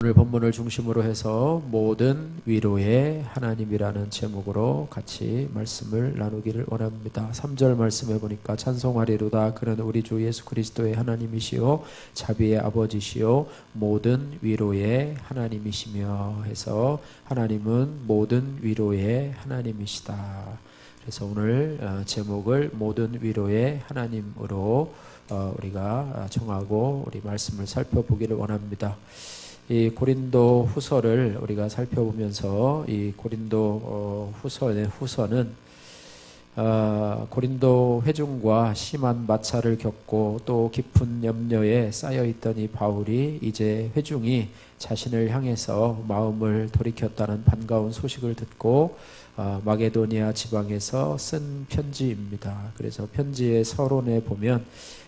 오늘 본문을 중심으로 해서 모든 위로의 하나님이라는 제목으로 같이 말씀을 나누기를 원합니다. 3절 말씀해 보니까 찬송하리로다. 그는 우리 주 예수 그리스도의 하나님이시요 자비의 아버지시요 모든 위로의 하나님이시며 해서 하나님은 모든 위로의 하나님이시다. 그래서 오늘 제목을 모든 위로의 하나님으로 우리가 정하고 우리 말씀을 살펴보기를 원합니다. 이 고린도 후서를 우리가 살펴보면서 이 고린도 후서는 고린도 회중과 심한 마찰을 겪고 또 깊은 염려에 쌓여있던 이 바울이 이제 회중이 자신을 향해서 마음을 돌이켰다는 반가운 소식을 듣고 마게도니아 지방에서 쓴 편지입니다. 그래서 편지의 서론에 보면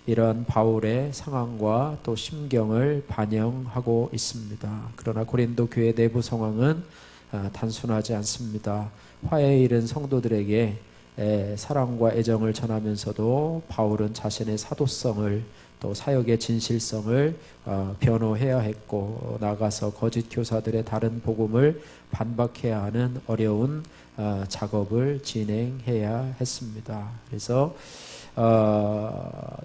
이러한 바울의 상황과 또 심경을 반영하고 있습니다. 그러나 고린도 교회 내부 상황은 단순하지 않습니다. 화해에 이른 성도들에게 사랑과 애정을 전하면서도 바울은 자신의 사도성을 또 사역의 진실성을 변호해야 했고 나아가서 거짓 교사들의 다른 복음을 반박해야 하는 어려운 작업을 진행해야 했습니다. 그래서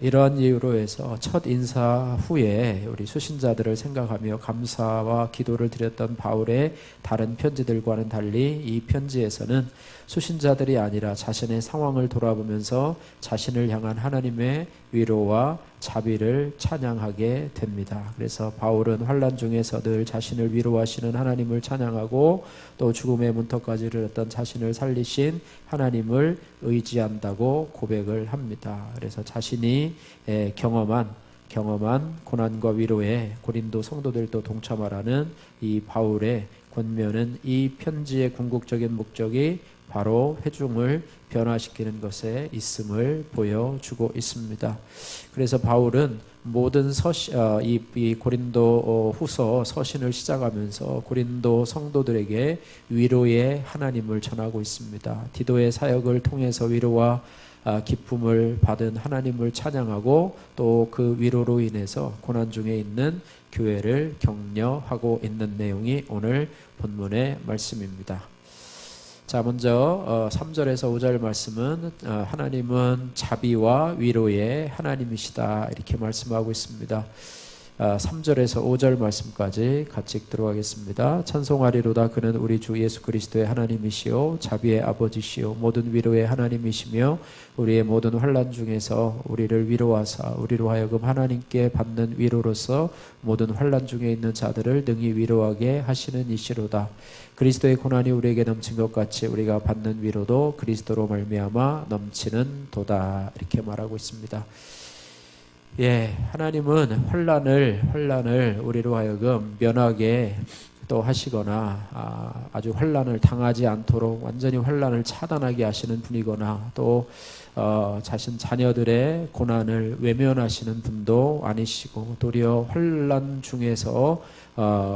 이러한 이유로 해서 첫 인사 후에 우리 수신자들을 생각하며 감사와 기도를 드렸던 바울의 다른 편지들과는 달리 이 편지에서는 수신자들이 아니라 자신의 상황을 돌아보면서 자신을 향한 하나님의 위로와 자비를 찬양하게 됩니다. 그래서 바울은 환난 중에서 늘 자신을 위로하시는 하나님을 찬양하고 또 죽음의 문턱까지 이르렀던 자신을 살리신 하나님을 의지한다고 고백을 합니다. 그래서 자신이 경험한 고난과 위로에 고린도 성도들도 동참하라는 이 바울의 권면은 이 편지의 궁극적인 목적이 바로 회중을 변화시키는 것에 있음을 보여주고 있습니다. 그래서 바울은 모든 이 고린도 후서 서신을 시작하면서 고린도 성도들에게 위로의 하나님을 전하고 있습니다. 디도의 사역을 통해서 위로와 기쁨을 받은 하나님을 찬양하고 또 그 위로로 인해서 고난 중에 있는 교회를 격려하고 있는 내용이 오늘 본문의 말씀입니다. 자, 먼저 3절에서 5절 말씀은 하나님은 자비와 위로의 하나님이시다 이렇게 말씀하고 있습니다. 3절에서 5절 말씀까지 같이 읽도록 하겠습니다. 찬송하리로다. 그는 우리 주 예수 그리스도의 하나님이시요 자비의 아버지시요 모든 위로의 하나님이시며 우리의 모든 환난 중에서 우리를 위로하사 우리로 하여금 하나님께 받는 위로로서 모든 환난 중에 있는 자들을 능히 위로하게 하시는 이시로다. 그리스도의 고난이 우리에게 넘친 것 같이 우리가 받는 위로도 그리스도로 말미암아 넘치는 도다 이렇게 말하고 있습니다. 하나님은 환난을 우리로 하여금 면하게 또 하시거나 아주 환난을 당하지 않도록 완전히 환난을 차단하게 하시는 분이거나 또 자신 자녀들의 고난을 외면하시는 분도 아니시고 도리어 환난 중에서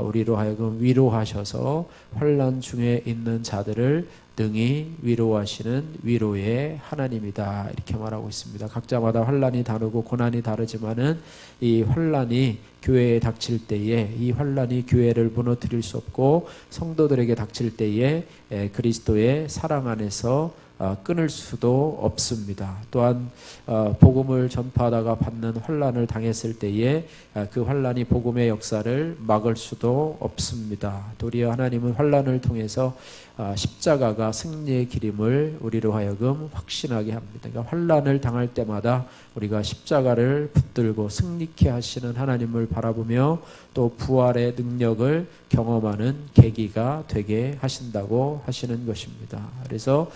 우리로 하여금 위로하셔서 환난 중에 있는 자들을 등이 위로하시는 위로의 하나님이다 이렇게 말하고 있습니다. 각자마다 환난이 다르고 고난이 다르지만은 이 환난이 교회에 닥칠 때에 이 환난이 교회를 무너뜨릴 수 없고 성도들에게 닥칠 때에 그리스도의 사랑 안에서 끊을 수도 없습니다. 또한 복음을 전파하다가 받는 환난을 당했을 때에 그 환난이 복음의 역사를 막을 수도 없습니다. 도리어 하나님은 환난을 통해서 십자가가 승리의 길임을 우리로 하여금 확신하게 합니다. 그러니까 환난을 당할 때마다 우리가 십자가를 붙들고 승리케 하시는 하나님을 바라보며 또 부활의 능력을 경험하는 계기가 되게 하신다고 하시는 것입니다. 그래서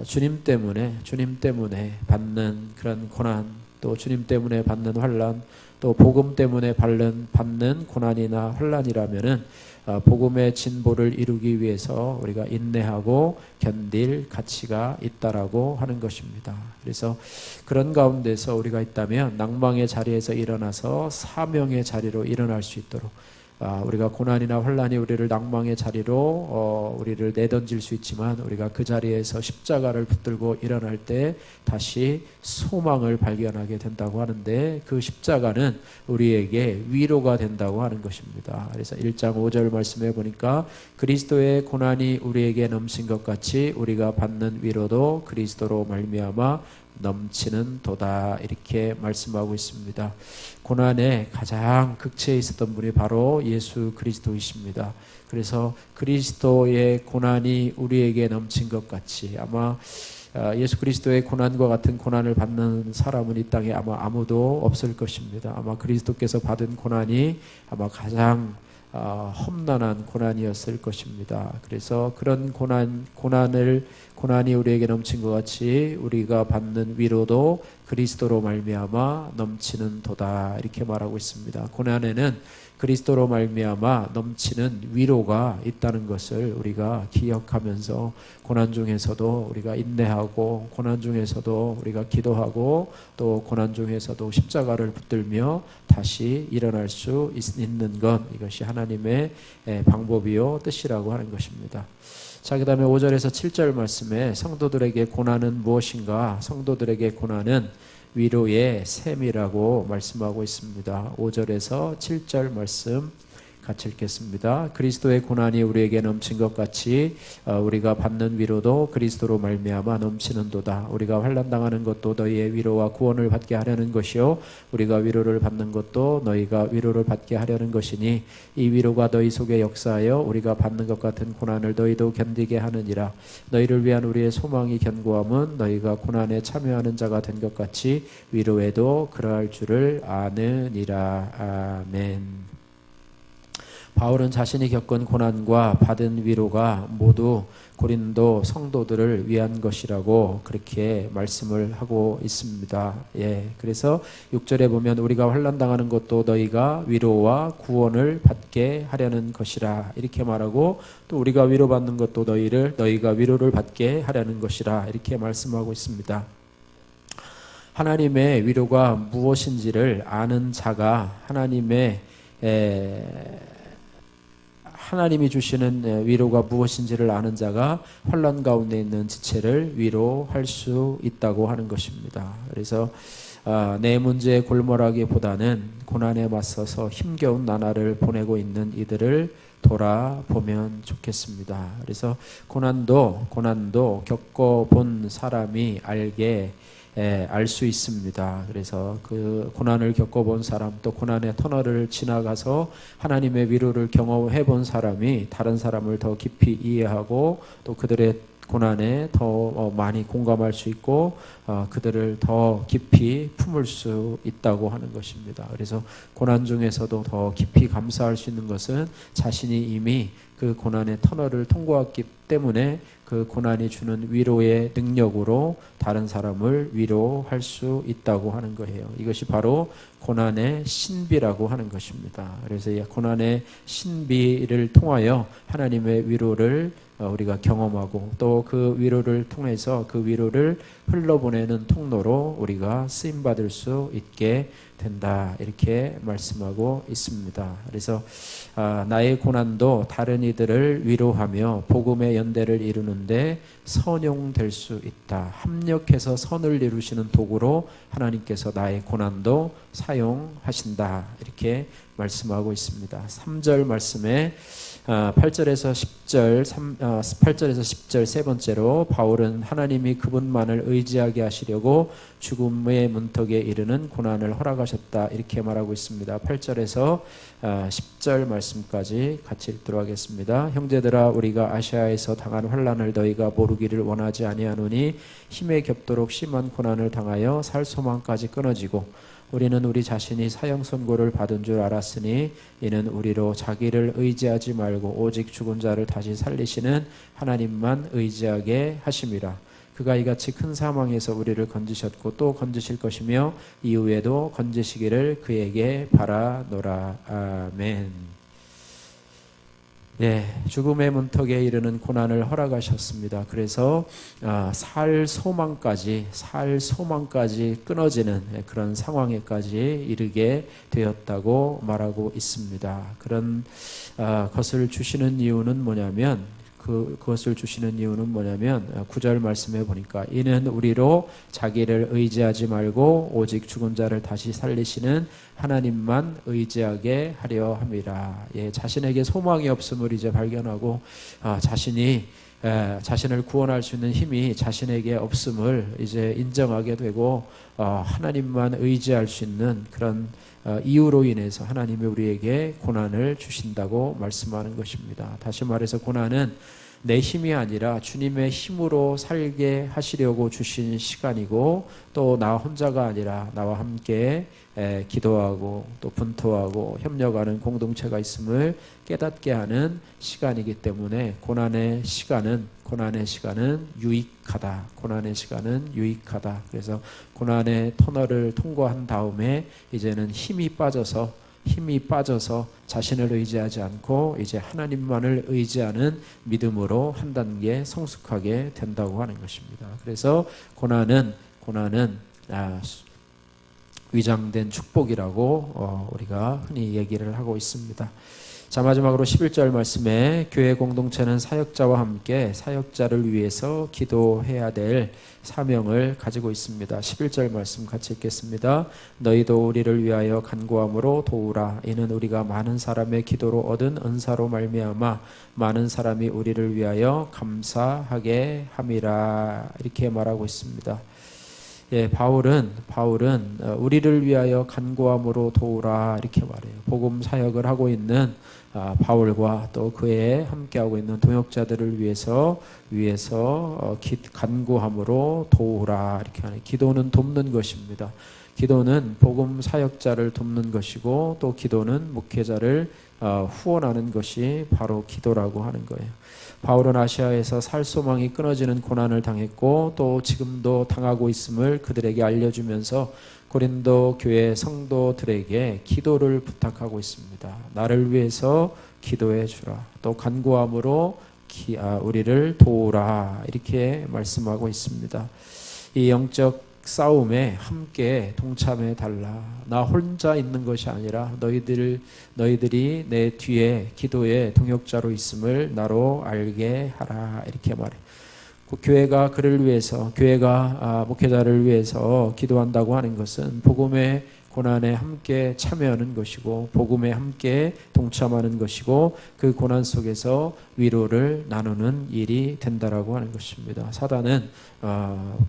주님 때문에 받는 그런 고난 또 주님 때문에 받는 환난 또 복음 때문에 받는 고난이나 환난이라면은 복음의 진보를 이루기 위해서 우리가 인내하고 견딜 가치가 있다라고 하는 것입니다. 그래서 그런 가운데서 우리가 있다면 낭망의 자리에서 일어나서 사명의 자리로 일어날 수 있도록 우리가 고난이나 환난이 우리를 낭망의 자리로 우리를 내던질 수 있지만 우리가 그 자리에서 십자가를 붙들고 일어날 때 다시 소망을 발견하게 된다고 하는데, 그 십자가는 우리에게 위로가 된다고 하는 것입니다. 그래서 1장 5절 말씀해 보니까 그리스도의 고난이 우리에게 넘친 것 같이 우리가 받는 위로도 그리스도로 말미암아 넘치는 도다, 이렇게 말씀하고 있습니다. 고난의 가장 극치에 있었던 분이 바로 예수 그리스도이십니다. 그래서 그리스도의 고난이 우리에게 넘친 것 같이, 아마 예수 그리스도의 고난과 같은 고난을 받는 사람은 이 땅에 아마 아무도 없을 것입니다. 아마 그리스도께서 받은 고난이 아마 가장 험난한 고난이었을 것입니다. 그래서 그런 고난이 우리에게 넘친 것 같이 우리가 받는 위로도 그리스도로 말미암아 넘치는 도다, 이렇게 말하고 있습니다. 고난에는 그리스도로 말미암아 넘치는 위로가 있다는 것을 우리가 기억하면서 고난 중에서도 우리가 인내하고, 고난 중에서도 우리가 기도하고, 또 고난 중에서도 십자가를 붙들며 다시 일어날 수 있는 것, 이것이 하나님의 방법이요 뜻이라고 하는 것입니다. 자, 그 다음에 5절에서 7절 말씀에 성도들에게 고난은 무엇인가? 성도들에게 고난은 위로의 셈이라고 말씀하고 있습니다. 5절에서 7절 말씀 같이 읽겠습니다. 그리스도의 고난이 우리에게 넘친 것 같이 우리가 받는 위로도 그리스도로 말미암아 넘치는도다. 우리가 환난당하는 것도 너희의 위로와 구원을 받게 하려는 것이요 우리가 위로를 받는 것도 너희가 위로를 받게 하려는 것이니 이 위로가 너희 속에 역사하여 우리가 받는 것 같은 고난을 너희도 견디게 하느니라. 너희를 위한 우리의 소망이 견고함은 너희가 고난에 참여하는 자가 된 것 같이 위로에도 그러할 줄을 아느니라. 아멘. 바울은 자신이 겪은 고난과 받은 위로가 모두 고린도 성도들을 위한 것이라고 그렇게 말씀을 하고 있습니다. 그래서 6절에 보면 우리가 환난당하는 것도 너희가 위로와 구원을 받게 하려는 것이라, 이렇게 말하고, 또 우리가 위로받는 것도 너희가 위로를 받게 하려는 것이라, 이렇게 말씀하고 있습니다. 하나님의 위로가 무엇인지를 아는 자가 하나님이 주시는 위로가 무엇인지를 아는 자가 환난 가운데 있는 지체를 위로할 수 있다고 하는 것입니다. 그래서 내 문제에 골몰하기보다는 고난에 맞서서 힘겨운 나날을 보내고 있는 이들을 돌아보면 좋겠습니다. 그래서 고난도 겪어본 사람이 알 수 있습니다. 그래서 그 고난을 겪어본 사람, 또 고난의 터널을 지나가서 하나님의 위로를 경험해 본 사람이 다른 사람을 더 깊이 이해하고, 또 그들의 고난에 더 많이 공감할 수 있고, 그들을 더 깊이 품을 수 있다고 하는 것입니다. 그래서 고난 중에서도 더 깊이 감사할 수 있는 것은 자신이 이미 그 고난의 터널을 통과했기 때문에 그 고난이 주는 위로의 능력으로 다른 사람을 위로할 수 있다고 하는 거예요. 이것이 바로 고난의 신비라고 하는 것입니다. 그래서 이 고난의 신비를 통하여 하나님의 위로를 우리가 경험하고, 또 그 위로를 통해서 그 위로를 흘러보내는 통로로 우리가 쓰임받을 수 있게 된다, 이렇게 말씀하고 있습니다. 그래서 나의 고난도 다른 이들을 위로하며 복음의 연대를 이루는데 선용될 수 있다. 합력해서 선을 이루시는 도구로 하나님께서 나의 고난도 사용하신다, 이렇게 말씀하고 있습니다. 3절 말씀에 8절에서 10절 세 번째로 바울은 하나님이 그분만을 의지하게 하시려고 죽음의 문턱에 이르는 고난을 허락하셨다, 이렇게 말하고 있습니다. 8절에서 10절 말씀까지 같이 읽도록 하겠습니다. 형제들아, 우리가 아시아에서 당한 환난을 너희가 모르기를 원하지 아니하노니 힘에 겹도록 심한 고난을 당하여 살 소망까지 끊어지고, 우리는 우리 자신이 사형 선고를 받은 줄 알았으니 이는 우리로 자기를 의지하지 말고 오직 죽은 자를 다시 살리시는 하나님만 의지하게 하심이라. 그가 이같이 큰 사망에서 우리를 건지셨고 또 건지실 것이며 이후에도 건지시기를 그에게 바라노라. 아멘. 죽음의 문턱에 이르는 고난을 허락하셨습니다. 그래서 살 소망까지 끊어지는 그런 상황에까지 이르게 되었다고 말하고 있습니다. 그런 것을 주시는 이유는 뭐냐면 그것을 주시는 이유는 뭐냐면 9절 말씀해 보니까 이는 우리로 자기를 의지하지 말고 오직 죽은 자를 다시 살리시는 하나님만 의지하게 하려 함이라. 자신에게 소망이 없음을 이제 발견하고 자신을 구원할 수 있는 힘이 자신에게 없음을 이제 인정하게 되고 하나님만 의지할 수 있는 그런 이유로 인해서 하나님이 우리에게 고난을 주신다고 말씀하는 것입니다. 다시 말해서 고난은 내 힘이 아니라 주님의 힘으로 살게 하시려고 주신 시간이고 또 나 혼자가 아니라 나와 함께 기도하고 또 분투하고 협력하는 공동체가 있음을 깨닫게 하는 시간이기 때문에 고난의 시간은 유익하다. 고난의 시간은 유익하다. 그래서 고난의 터널을 통과한 다음에 이제는 힘이 빠져서 자신을 의지하지 않고 이제 하나님만을 의지하는 믿음으로 한 단계 성숙하게 된다고 하는 것입니다. 그래서 고난은 위장된 축복이라고 우리가 흔히 얘기를 하고 있습니다. 자, 마지막으로 11절 말씀에 교회 공동체는 사역자와 함께 사역자를 위해서 기도해야 될 사명을 가지고 있습니다. 11절 말씀 같이 읽겠습니다. 너희도 우리를 위하여 간구함으로 도우라. 이는 우리가 많은 사람의 기도로 얻은 은사로 말미암아 많은 사람이 우리를 위하여 감사하게 함이라. 이렇게 말하고 있습니다. 바울은 우리를 위하여 간구함으로 도우라 이렇게 말해요. 복음 사역을 하고 있는 바울과 또 그에 함께하고 있는 동역자들을 위해서 간구함으로 도우라 이렇게 하는. 기도는 돕는 것입니다. 기도는 복음 사역자를 돕는 것이고 또 기도는 목회자를 후원하는 것이 바로 기도라고 하는 거예요. 바울은 아시아에서 살 소망이 끊어지는 고난을 당했고 또 지금도 당하고 있음을 그들에게 알려주면서 고린도 교회 성도들에게 기도를 부탁하고 있습니다. 나를 위해서 기도해 주라. 또 간구함으로 우리를 도우라 이렇게 말씀하고 있습니다. 이 영적 싸움에 함께 동참해 달라. 나 혼자 있는 것이 아니라 너희들이 내 뒤에 기도의 동역자로 있음을 나로 알게 하라 이렇게 말해. 교회가 목회자를 위해서 기도한다고 하는 것은 복음의 고난에 함께 참여하는 것이고 복음에 함께 동참하는 것이고 그 고난 속에서 위로를 나누는 일이 된다라고 하는 것입니다. 사단은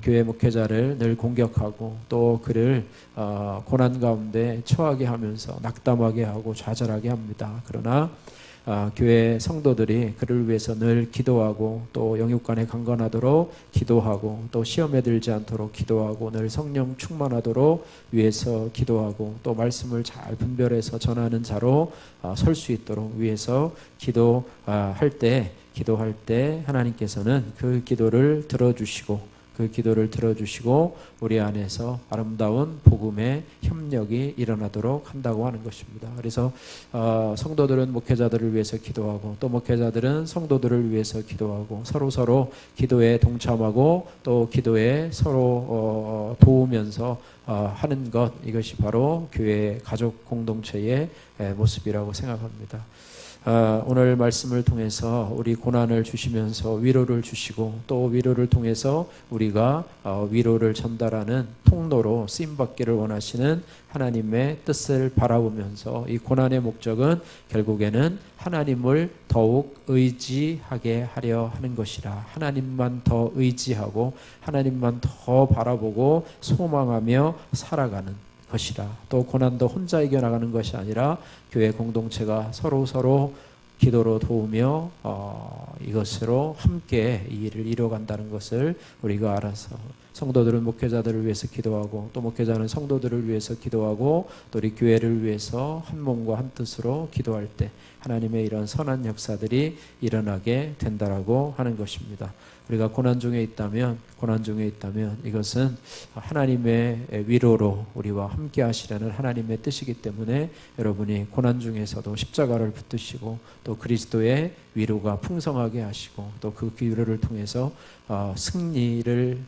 교회 목회자를 늘 공격하고 또 그를 고난 가운데 처하게 하면서 낙담하게 하고 좌절하게 합니다. 그러나 교회 성도들이 그를 위해서 늘 기도하고 또 영육간에 강건하도록 기도하고 또 시험에 들지 않도록 기도하고 늘 성령 충만하도록 위해서 기도하고 또 말씀을 잘 분별해서 전하는 자로 설 수 있도록 위해서 기도할 때 하나님께서는 그 기도를 들어주시고 우리 안에서 아름다운 복음의 협력이 일어나도록 한다고 하는 것입니다. 그래서 성도들은 목회자들을 위해서 기도하고 또 목회자들은 성도들을 위해서 기도하고 서로 기도에 동참하고 또 기도에 서로 도우면서 하는 것, 이것이 바로 교회 가족 공동체의 모습이라고 생각합니다. 오늘 말씀을 통해서 우리 고난을 주시면서 위로를 주시고 또 위로를 통해서 우리가 위로를 전달하는 통로로 쓰임받기를 원하시는 하나님의 뜻을 바라보면서 이 고난의 목적은 결국에는 하나님을 더욱 의지하게 하려 하는 것이라. 하나님만 더 의지하고 하나님만 더 바라보고 소망하며 살아가는 것이라. 또 고난도 혼자 이겨나가는 것이 아니라 교회 공동체가 서로 기도로 도우며 이것으로 함께 이 일을 이뤄간다는 것을 우리가 알아서 성도들은 목회자들을 위해서 기도하고 또 목회자는 성도들을 위해서 기도하고 또 우리 교회를 위해서 한 몸과 한 뜻으로 기도할 때 하나님의 이런 선한 역사들이 일어나게 된다라고 하는 것입니다. 우리가 고난 중에 있다면 이것은 하나님의 위로로 우리와 함께 하시려는 하나님의 뜻이기 때문에 여러분이 고난 중에서도 십자가를 붙드시고 또 그리스도의 위로가 풍성하게 하시고 또 그 위로를 통해서 승리를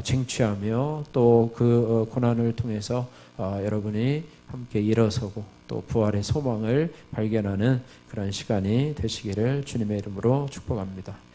쟁취하며 또 그 고난을 통해서 여러분이 함께 일어서고 또 부활의 소망을 발견하는 그런 시간이 되시기를 주님의 이름으로 축복합니다.